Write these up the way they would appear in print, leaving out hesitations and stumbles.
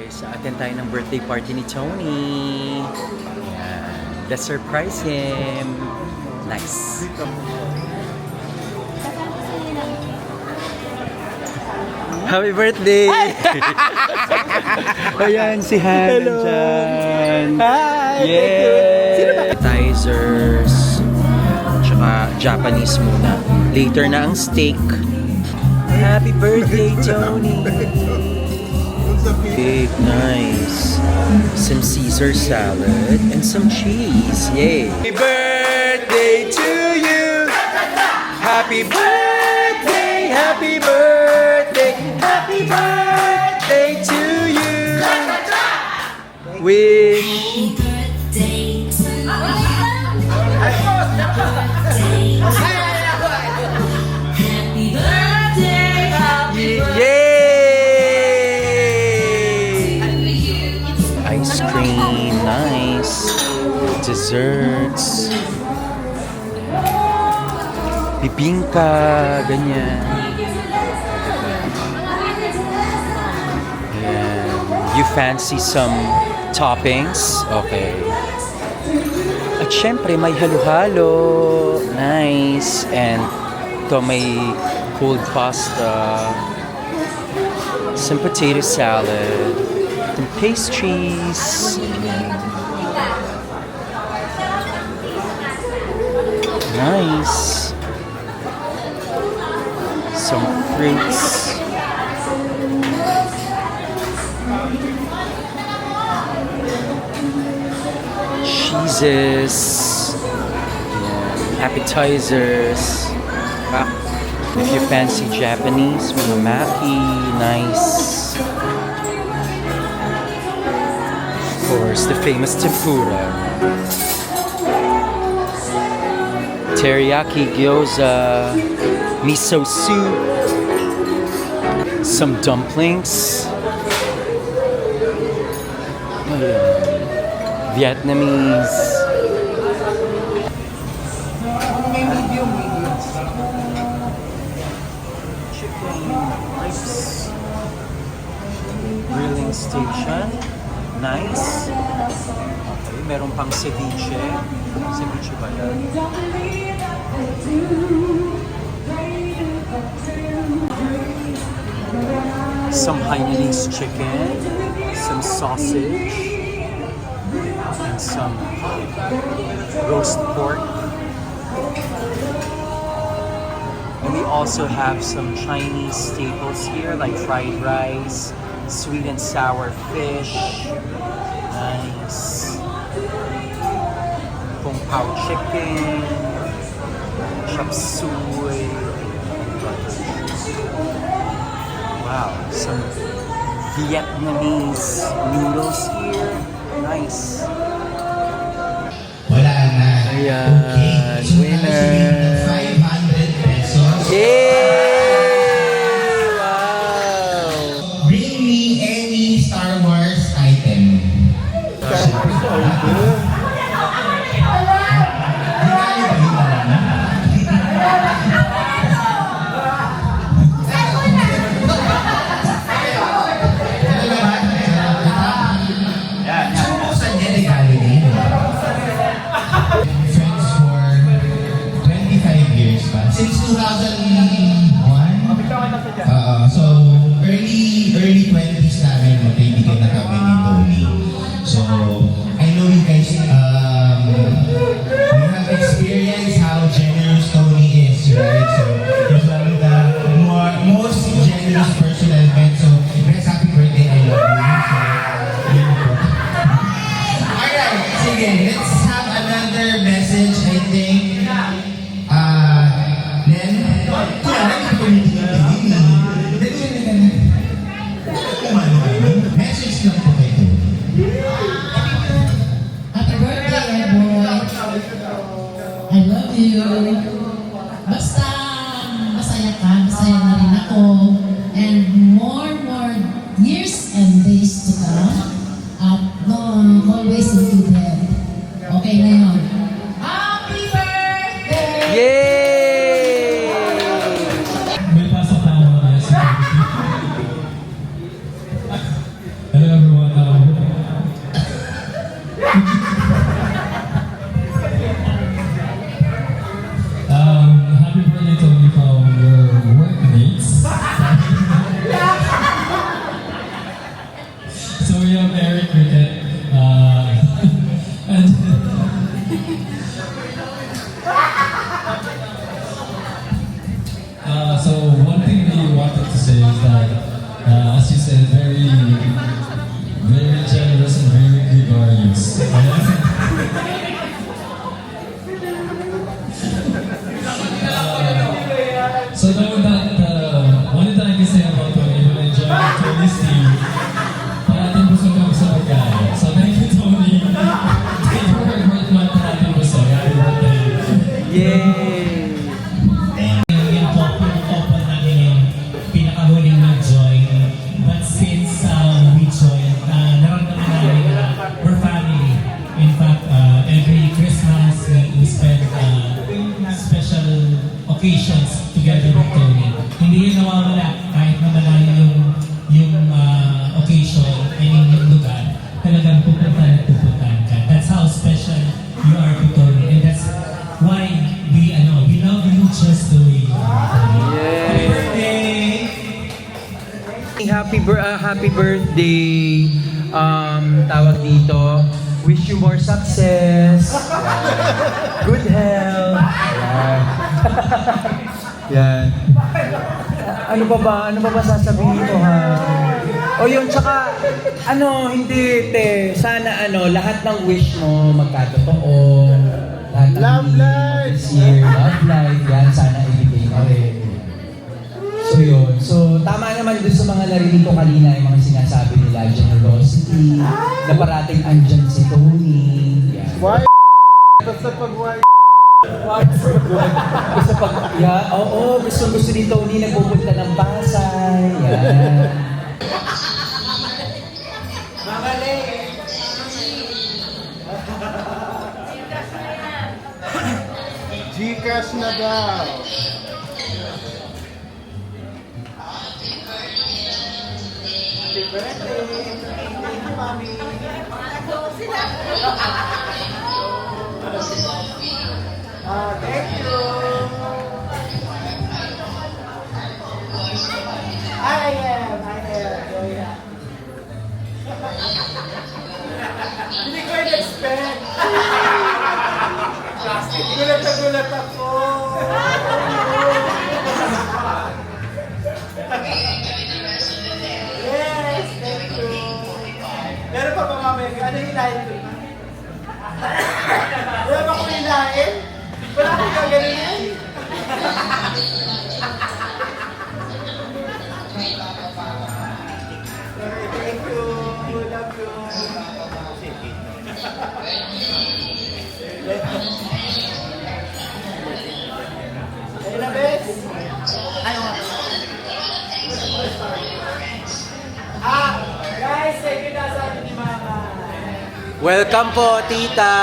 guys, attend tayo ng birthday party ni Tony. Ayan. Let's surprise him. Nice. Happy birthday! Ayan, si Han nandyan. Hi! Yeah! Appetizers. Tsaka Japanese muna. Later na ang steak. Happy birthday, Tony! Big, nice. Some Caesar salad and some cheese. Yay! Happy birthday to you! Happy birthday! Happy birthday! Happy birthday to you! Wish! Yay! Ice cream, nice. Desserts. Bibingka, ganyan. Ayan. You fancy some toppings? Okay. At syempre, may halo-halo. Nice. And ito may cold pasta. Some potato salad. Some pastries. Nice. Some fruits. Cheeses. Yeah. Appetizers. If you fancy Japanese, mga maki, nice. Of course, the famous tempura. Teriyaki gyoza, miso soup, some dumplings, Vietnamese. Chicken, ribs, grilling station, nice. Okay, meron pang ceviche. Ceviche ba yan? Some Hainanese chicken, some sausage, and some roast pork. And we also have some Chinese staples here, like fried rice, sweet and sour fish. Nice. Kung pao chicken, chop suey. Wow, some Vietnamese noodles here. Nice. Wala na. Ayan, winner. 500 pesos. Yay! Wow! Bring me any Star Wars item. Saan niya regalo din? Friends for 25 years ba? Since 2000 So we have Eric Cricket. And so one thing we wanted to say is that, as you said, very, very generous and very gregarious. So now that, one thing I can say about Tony, when I joined Tony's team, parating busog kami sa pagkain. So thank you, Tony. Thank you for hurt man parating busog. Happy birthday. Yay! Yung couple namin yung pinakahuling nag-join. But since we joined, naramdaman namin na we're family. In fact, every Christmas we spend special occasions together with Tony. Hindi yun nawawala kahit na malayo yung occasion and yung lugar. Talagang pupuntahan at pupuntahan ka. That's how special you are to Tony. And that's why we love you just the way you are. Happy birthday! Happy birthday. Tawag dito. Wish you more success. Good health. Yan. Ano ba sasabihin ko, ha? O yun, tsaka, hindi, te. Sana, lahat ng wish mo magkatotoo. Lahat ng Love hinihingi mo life! this year, love life. Yan, sana ibigay mo rin. So yun. So, tama naman dun sa mga narinig ko kanina, yung mga sinasabi nila, generosity, na parating andyan si Tony. Yan. Why? Basta pag why? Gusto gusto ni Tony nagpupunta ng Pasay. Yan. Gcash na daw. Thank you. I am. Yeah. Hindi ko in-expect. Gulat na gulat ako. Yes, thank you. Pero pa ba mamaya, ano hilahin ko? Wala ba kong hilahin? Wala akong gaganin yan. Thank you. Love you. Ayun na, Bes. Guys, thank you na sa akin ni Mama. Welcome po, tita.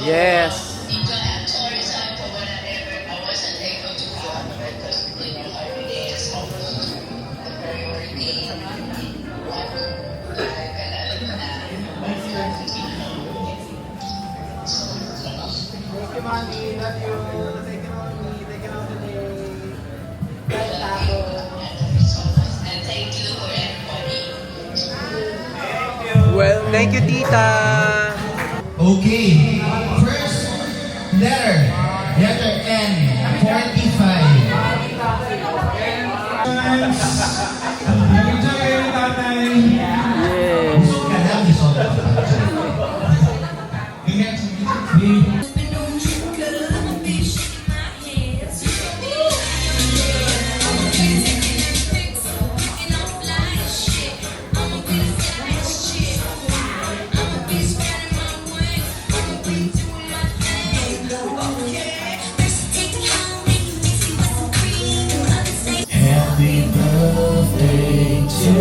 Yes. Thank you, Mommy. Love you. Thank you, Mommy. Thank you, Mommy. Kahit ako. Well, thank you, tita. Okay. First letter N, 45. Yes. Busog ka lang, busog ka. Happy birthday to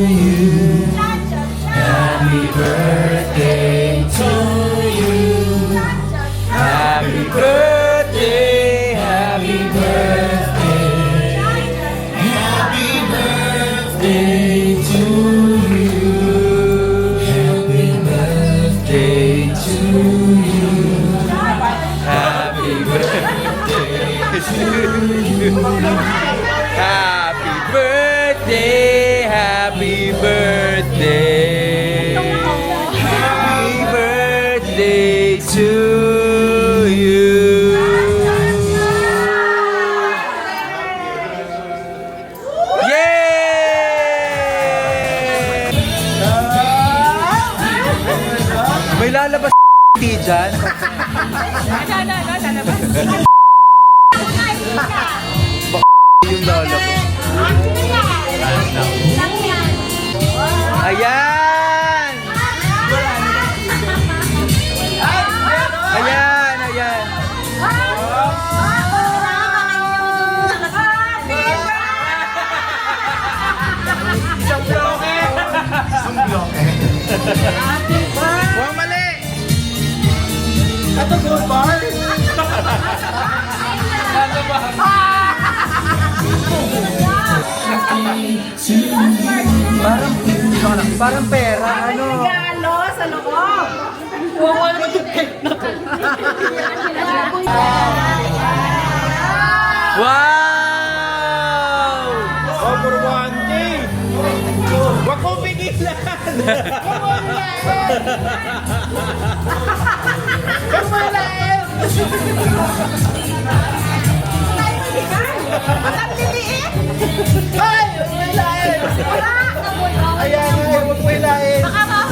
you. Happy birthday to you. Happy birthday Happy birthday, happy birthday. Happy birthday to you. Yay! May lalabas dyan. Yung lolo ko. Ayan! Ayan, ayan. Isang bloke! Isang bloke. Huwag mali! Ito good bar? Ano ba? Parang pera, ano? Regalo sa loob. Wow! Over 1K! Huwag kong pigilan! Huwag mo lahat! Ang liliit. Ay! Huwag mo lahat! Ayan, huwag mo lahat! Baka ba?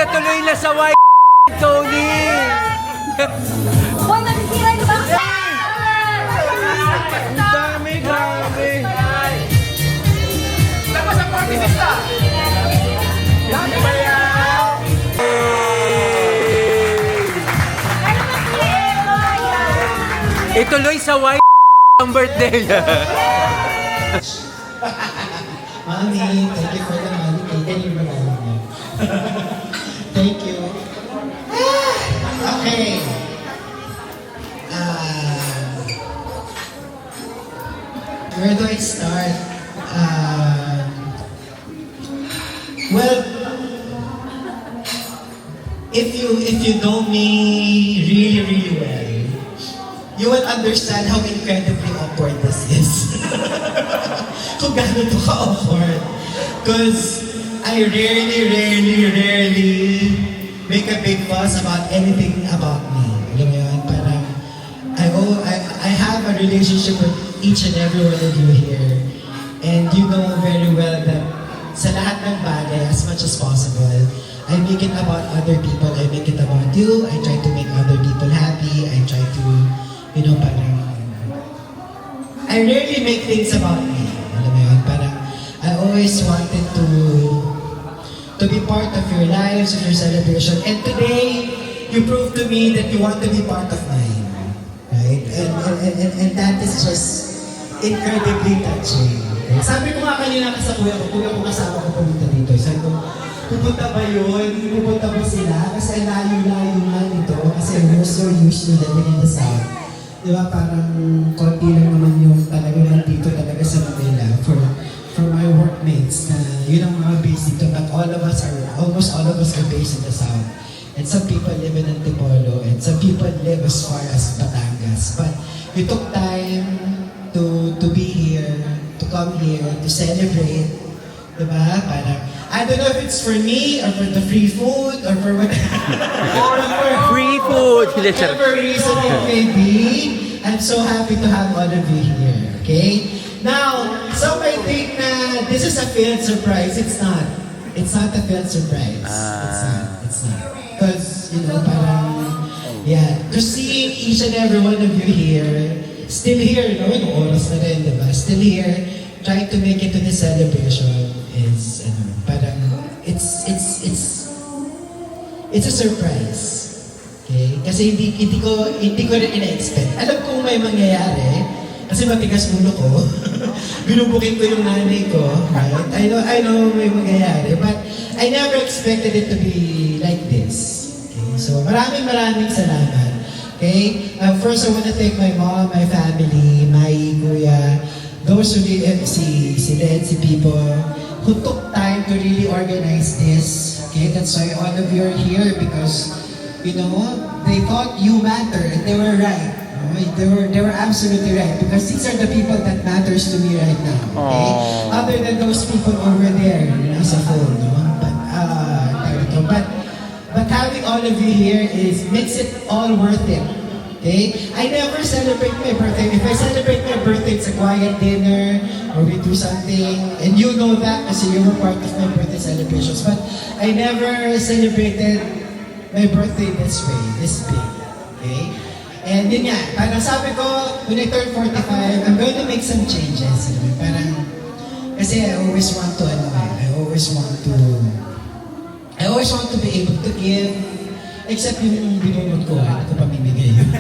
Tuloy na sa white, Tony! Boy, nasisira yung bangsa. Ang dami, grabe! Tapos ang party nila! Dami ba yan? Ituloy sa white ang birthday niya. Mami, thank you for the money. Can you remember me? Thank you. Okay. Where do I start? Well, if you know me really well, you will understand how incredibly awkward this is. Kung gaano to ka-awkward. Because I rarely make a big fuss about anything about me. Alam mo yun? Parang, I have a relationship with each and every one of you here. And you know very well that sa lahat ng bagay, as much as possible, I make it about other people. I make it about you. I try to make other people happy. I try to, you know, parang, I rarely make things about me. Alam mo yun? Parang, I always wanted to be part of your lives, of your celebration. And today, you proved to me that you want to be part of mine. Right? And that is just incredibly touching. Okay? Sabi ko nga kanina sa kuya ko kasama ko pumunta dito. Sabi ko, pupunta ba yun? Pupunta ba sila? Kasi layo-layo nga nito. Kasi we're so used to living in the South. Di ba, parang konti lang naman yung talaga nandito talaga sa Manila for my workmates na yun ang mga base dito. But almost all of us are based in the South. And some people live in Antipolo and some people live as far as Batangas. But you took time to be here, to come here, to celebrate. Di ba? Parang, I don't know if it's for me or for the free food or for whatever. Free food! Whatever reason it may be, I'm so happy to have all of you here. Okay? Now, some might think na this is a failed surprise. It's not. It's not a failed surprise. It's not. Because, you know, parang, yeah, just seeing each and every one of you here, still here, no? Yung oras na rin, diba? Still here, trying to make it to the celebration is, parang, it's a surprise. Okay? Kasi hindi ko rin ina-expect. Alam kong may mangyayari, kasi matigas ulo ko. Binubukin ko yung nanay ko, right? I know may mangyayari, but I never expected it to be like this. Okay? So, maraming salamat. Okay? First, I want to thank my mom, my family, my kuya, those who live, si Led, si People, who took time to really organize this. Okay? That's why all of you are here because, you know, they thought you matter and they were right. They were absolutely right because these are the people that matters to me right now. Okay? Other than those people over there, nasa phone, no? But having all of you here makes it all worth it. Okay? I never celebrate my birthday. If I celebrate my birthday, it's a quiet dinner or we do something. And you know that kasi you were part of my birthday celebrations. But I never celebrated my birthday this way, this big. Okay? And yun nga, parang sabi ko, when I turn 45, I'm going to make some changes. Parang, kasi I always want to be able to give, except yung binunod ko, hindi ko pamimigay yun.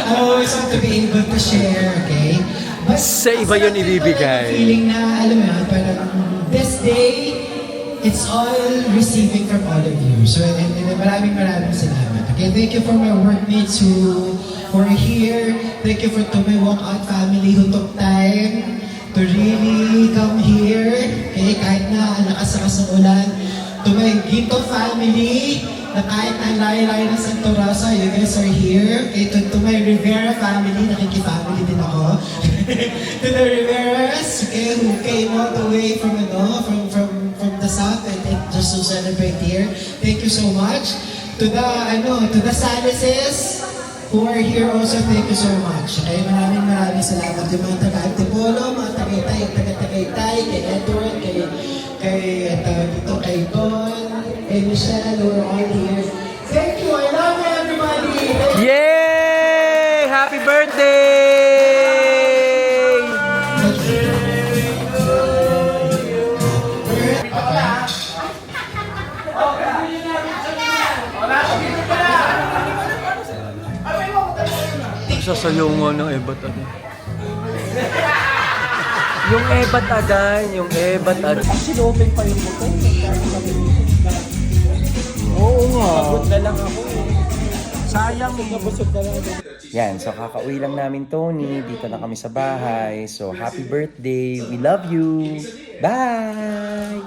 I always want to be able to share, okay? But Sa iba yun ibibigay. Feeling na, alam mo yun, parang this day, it's all receiving from all of you. So, and maraming salamat. Okay, thank you for my workmates who are here. Thank you to my walkout family who took time to really come here. Okay, kahit na lakas-lakas ng ulan. To my Ginto family, na kahit na layo-layo ng Santo Rosa, you guys are here. Okay, to my Rivera family, nakikifamily din ako. To the Riveras, okay, who came all the way from the south and just to celebrate here. Thank you so much. To the Salises who are here also, thank you so much. Okay, maraming salamat. Yung mga taga-Antipolo, mga taga-Tagaytay, kay Edward, kay Don, kay Michelle, who are all here. Thank you, I love you everybody! Yay! Happy birthday! Sasayungan ng ebat agad. Yung ebat agad, yung ebat agad. Sinopin pa yung buto. Oo nga. Pagod na lang ako. Sayang, nabusog na lang ako. Yan, so kakauwi lang namin Tony. Dito na kami sa bahay. So happy birthday. We love you. Bye!